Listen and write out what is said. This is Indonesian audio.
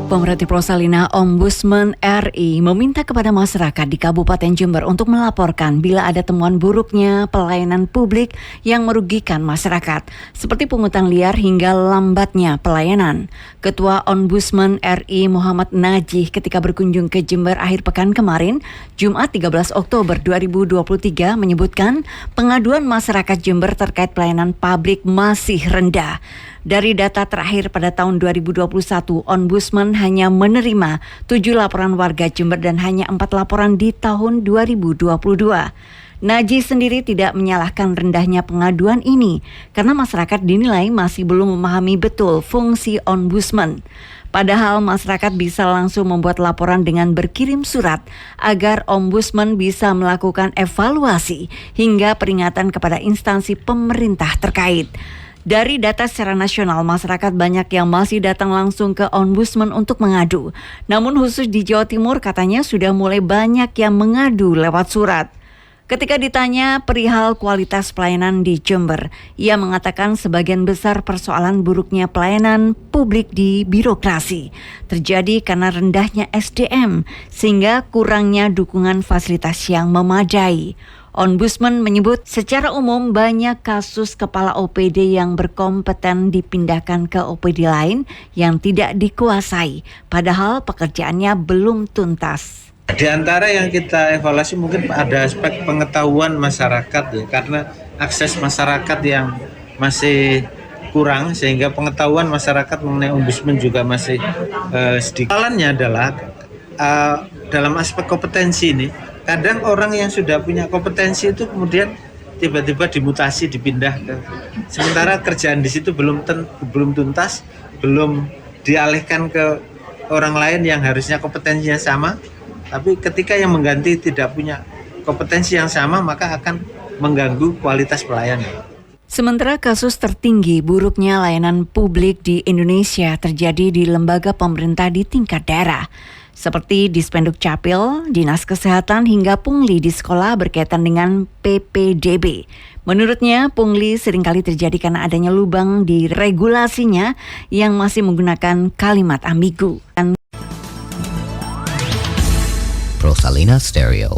Pemerhati Prosalina Ombudsman RI meminta kepada masyarakat di Kabupaten Jember untuk melaporkan bila ada temuan buruknya pelayanan publik yang merugikan masyarakat, seperti pungutan liar hingga lambatnya pelayanan. Ketua Ombudsman RI Muhammad Najih ketika berkunjung ke Jember akhir pekan kemarin, Jumat 13 Oktober 2023 menyebutkan pengaduan masyarakat Jember terkait pelayanan publik masih rendah. Dari data terakhir pada tahun 2021, Ombudsman hanya menerima 7 laporan warga Jember dan hanya 4 laporan di tahun 2022. Najih sendiri tidak menyalahkan rendahnya pengaduan ini karena masyarakat dinilai masih belum memahami betul fungsi Ombudsman. Padahal masyarakat bisa langsung membuat laporan dengan berkirim surat agar Ombudsman bisa melakukan evaluasi hingga peringatan kepada instansi pemerintah terkait. Dari data secara nasional, masyarakat banyak yang masih datang langsung ke Ombudsman untuk mengadu. Namun khusus di Jawa Timur katanya sudah mulai banyak yang mengadu lewat surat. Ketika ditanya perihal kualitas pelayanan di Jember, ia mengatakan sebagian besar persoalan buruknya pelayanan publik di birokrasi terjadi karena rendahnya SDM sehingga kurangnya dukungan fasilitas yang memadai. Ombudsman menyebut secara umum banyak kasus kepala OPD yang berkompeten dipindahkan ke OPD lain yang tidak dikuasai, padahal pekerjaannya belum tuntas. Di antara yang kita evaluasi mungkin ada aspek pengetahuan masyarakat ya, karena akses masyarakat yang masih kurang sehingga pengetahuan masyarakat mengenai Ombudsman juga masih sedikit. Soalannya adalah dalam aspek kompetensi ini, kadang orang yang sudah punya kompetensi itu kemudian tiba-tiba dimutasi, dipindah ke, sementara kerjaan di situ belum tuntas, belum dialihkan ke orang lain yang harusnya kompetensinya sama. Tapi ketika yang mengganti tidak punya kompetensi yang sama, maka akan mengganggu kualitas pelayanan. Sementara kasus tertinggi buruknya layanan publik di Indonesia terjadi di lembaga pemerintah di tingkat daerah, seperti Dispenduk Capil, Dinas Kesehatan hingga pungli di sekolah berkaitan dengan PPDB. Menurutnya, pungli seringkali terjadi karena adanya lubang di regulasinya yang masih menggunakan kalimat ambigu. Prosalina Stereo.